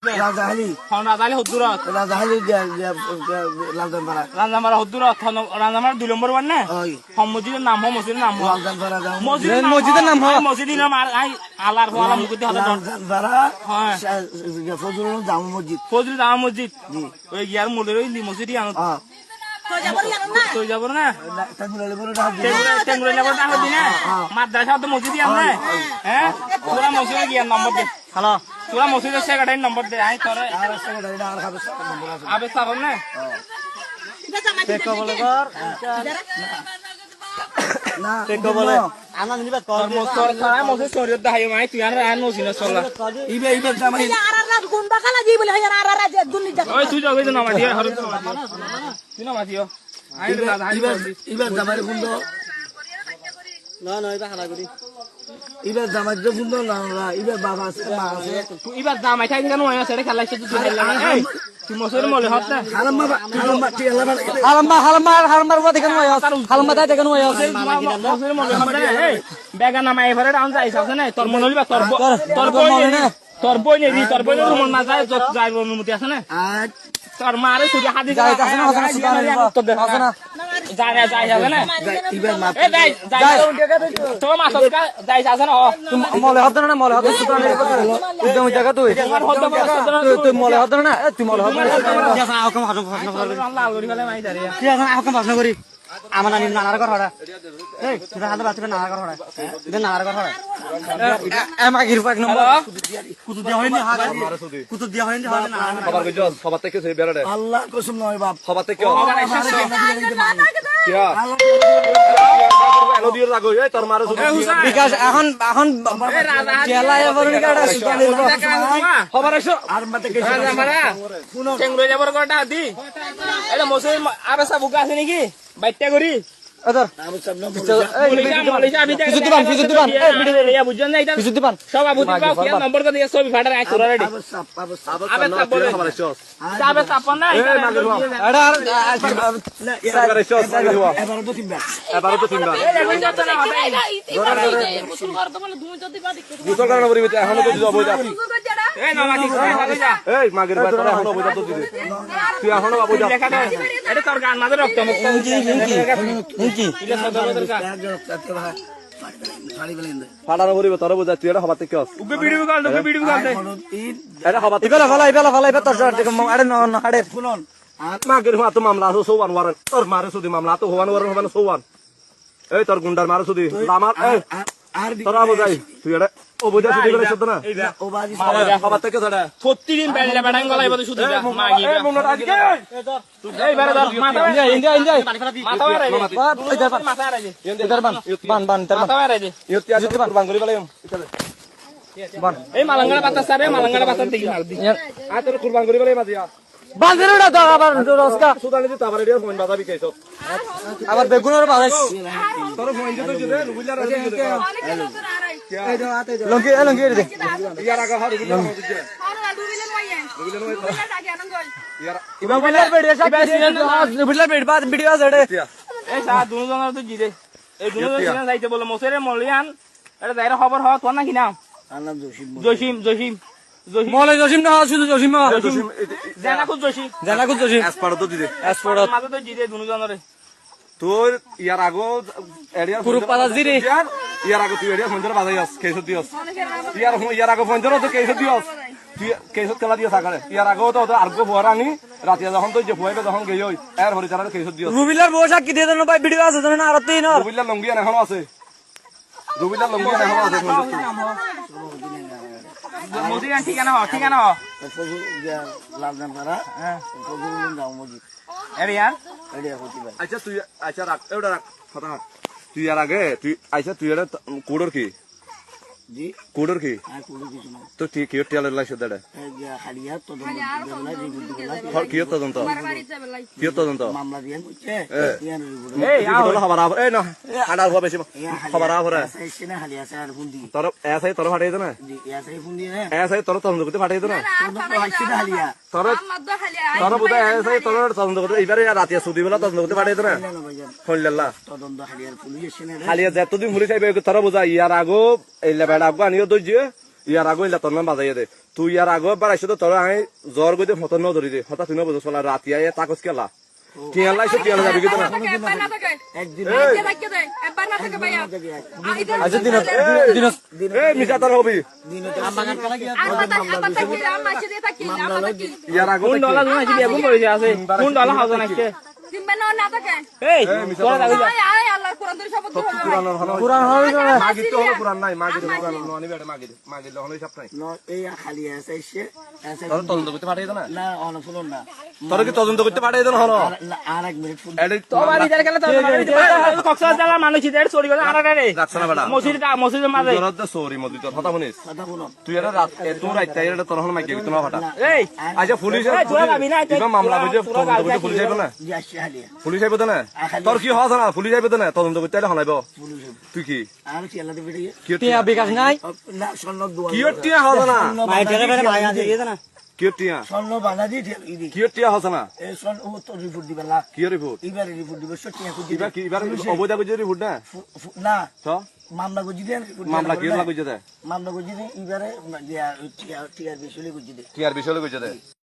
রাজাহালি রাজাহালি হদ্দুরত রাজাহালি লালদানপাড়া রাজামারা হদ্দুরত রাজামার 2 নম্বর word না মসজিদের নাম মসজিদের নাম লালদানপাড়া মসজিদের নাম মসজিদের নাম আলার ওয়ালা মুকুতি হতে লালদানপাড়া ফজলুল জামা মসজিদ ফজলুল জামা মসজিদ ওই গিয়ার মোড়ের ওই মসজিদই আনো তো যাব না টেঙ্গুরালি বড় ডাক দিনা মাদ্রাসা তো মসজিদই আছে হ্যাঁ পুরা মসজিদে গিয়ার নম্বর দে হ্যালো পুরা মসজিদের সেক্রেটারি নম্বর দে আই তোরে আর সেক্রেটারি আর নম্বর আছে আবে সাবন না টেক বলে কর না টেক বলে আনা নিবা কর মোস্তর খানা মসজিদ শরীয়ত দাহাই মাই তুই আর আনো সিনা চলা ইবে জামাই আর গুণ বাকালা জি বলে আর দুনি যা ওই তুই যাবে না মাদিয়া হরে তুই না মাদিও আই রাজাহালি ইবে জামাই বুন্দ না না এটা হালা করি ইবে জামাই যে বুন্দ না ইবে বাবা আছে মা আছে এবার জামাই খাই কেন ওই আছে খেলাইছে তুই খেলা এই তুই মসজিদের মলে হত না হালাম্মা ওয়া দেখেন ওয়া হালাম্মা তাই দেখেন ওয়া মসজিদের মলে হত না এই বেগা নামাই এবারে ডাউন যাইছ আছে না তোর মনে হইবা তোর বই নেই তোর বই মন না যায় যত যাইব অনুমতি আছে না তোর মারে সুজি হাদি যায় আছে না তো দেখ আছে না যাই যাবে না ইবে মা এ যাই তো মাছ যাই আছে না মলে হত না মলে হত সুতান একদম জায়গা তুই তুই মলে হত না তুই মলে হত না কি আছে আউকম হাজম লাল করি ফেলে মাই দাঁড়িয়ে কি আছে আউকম ভাষণ করি আমার নানি নানার ঘর হড়া এই তুই হাতে বাঁচবে নানার ঘর হড়া এটা নানার ঘর হড়া এম আগির এক নম্বর কুতু দিয়া হয়নি হাত কুতু দিয়া হয়নি হাত না খবর কইছো সবার থেকে সেই বেড়াড়ে আল্লাহ কসম নয় বাপ সবার থেকে কিয়া এলো দিয়ে রাগো এই তোর মারে শুধু বিকাশ এখন জেলা এবার নিকাটা সুতানের খবর আইছো আর মতে কে রাজামারা শুনো টেঙ্গুরে যাবার কথা দি এটা মসজিদ আবে সব বুকা আছে নাকি বাইটটা করি আদর সভাপতি নম্বর দিয়ে ছবি ফাটার এক করে রেডি তোর গান মাঝে রক্ত ফাটানো করিব তোর বুঝা তুই এটা হবার থেকে মাগের হওয়া তো মামলা আছে সৌবান ওয়ারেন তোর মারে সুদি মামলা তো হওয়ান ওয়ারেন হবান সৌবান এই তোর গুন্ডার মারে সুদি আমার তোরা বুঝাই তুই এটা ও বুঝা সুদি করে সত্য না হবার থেকে তোরা প্রতিদিন বেড়ে বেড়াং গলাই বলে শুধু মাগি এই বেড়ে ধর মাথা মাথা মাথা এই মালাঙ্গাড়া পাতা সারে মালাঙ্গাড়া পাতা দেখি আর তোর কুরবান করি বলে মাঝিয়া বান্ধেরটা তো আবার রসকা সুদানে দিতে আবার এর ফোন বাধা বিকাইছ আবার বেগুনের বাজাইছ তোর ফোন দিতে দিতে রুবিলা রাজি লঙ্কি লঙ্কি দে ইয়ার আগা হাড়ি দিতে ইবা বলার ভিডিও সব ভিডিও ভিডিও আছে রে এই সা দুজনের তো জিরে এই দুজন যাইতে বলে মোসেরে মলিয়ান এটা যাইরা খবর হওয়া তোর নাকি নাম আল্লাহ জসিম মলে জসিম না শুধু জসিম জানাকুল জসিম এসপাড়ো তো দিতে এসপড়ত মাঝে তো জিরে দুজনের তোর ইয়ার আগো এরিয়া পুরো পাতা জিরে ইয়ার আগো তুই এরিয়া ফোন বাজাই আস কেসো দিওস ইয়ার আগো ফোন তো কেসো দিওস তুই কেসো তেলা দিওস আগারে ইয়ার আগো তো আরগো ভরানি রাতে যখন তো যে ফুয়াইবে তখন গই হই এর হরি চালার কেসো দিওস রুবিলার বসা কি দিয়ে দেন ভাই ভিডিও আছে জানেন আর তিন রুবিলা লঙ্গিয়া এখনো আছে রুবিলা লঙ্গিয়া এখনো আছে মোদিগান ঠিকানা লালদানপাড়া ফজলুল জামা মসজিদ এরিয়া প্রতিবার আচ্ছা তুই আচ্ছা রাখ এটা রাখ কথা তুই আর আগে তুই আচ্ছা তুই এটা কোডর কি জি কোডর কি আর কোনো কিছু না তো ঠিক কি টেল লাইছে দাদা হালিয়া তো দেবলা কি তদন্ত কি তদন্ত মামলা দিয়ে হচ্ছে এই তোর খবর আব এই না আডার হবে বেশি খবর আব রে এসে হালিয়া স্যার ফোন দি তোর এসআই তোর ফাটাই দে না জি এসআই ফোন দি না এসআই তোর তদন্ত করতে ফাটাই দে না তো হাসি হালিয়া তোর তোর বুঝা এসআই তোর তদন্ত করতে এবারে রাতে সুদি বেলা তদন্ত করতে ফাটাই দে না না ভাইজান হল্লাল্লাহ তদন্ত হালিয়ার পুলিশ এসে না হালিয়া যতদিন ঘুরে চাইবে তোর বুঝা ইয়ার আগো এই লেবেড়া আগো আনিও দইছে ইয়ার আগে ইলা তোর নাম বাজাইয়া দে তুই ইয়ার আগে বাড়াইছো তো তোর আমি জ্বর গইতে ফতন ন ধরি দে হঠাৎ তুই ন বুঝছ চলা রাতি আইয়া তাকস কেলা টিয়ালা এসে টিয়ালা যাবি কিন্তু না আচ্ছা দিন এই মিছা তোর হবি ইয়ার আগে কোন ডলা জমা আছে বেগুন পড়েছে আছে কোন ডলা হাউস না কে এই তোরা যাবি কুরআন হবে না মাগি তো হলো পুরান নাই মাগি তো পুরান ননি বেটা মাগি মাগি হলো হিসাব নাই খালি আছে তোর তদন্ত করতে পাঠাই দে না না অন শুনুন না তোর কি তদন্ত করতে পাঠাই দে না হলো আর এক মিনিট তো বাড়ি যার গেলে তো কক্সবাজার জেলা মানুষ ইদের চুরি করে আড়া রে রাখছ না বেটা মসজিদের মাঝে জরদ সরি মদি তোর কথা শুনিস কথা বলো তুই এর রাত এত রাত তাইরে তোর হল মাইকে তোমার ফাটা এই আচ্ছা পুলিশ জোয়া যাবি না দিবা মামলা বুঝে তদন্ত করতে পুলিশ আইব না জি আসি হালিয়া পুলিশ আইব তো না তোর কি হস না পুলিশ আইব তো না তদন্ত করতে আইলে হলাইব তুই কি আর কি আল্লাহ দেবে কি টিয়া বিকাশ নাই না স্বর্ণ দোয়া কি টিয়া হস না মাই টেরে বেরে ভাই আছে ইয়ে না কি টিয়া স্বর্ণ বাধা দি ইদি কি টিয়া হস না এই স্বর্ণ ও তো রিপোর্ট দিবে না কি রিপোর্ট এবারে রিপোর্ট দিবে সত্যি এখন এবার কি এবার অবৈধ বুঝে রিপোর্ট না না তো মামলা গুজি দেন মামলা কি লাগু যেতে মামলা গুজি দেন এবারে টিয়ার বিষয়ে গুজি দেন টিয়ার বিষয় লাগু যেতে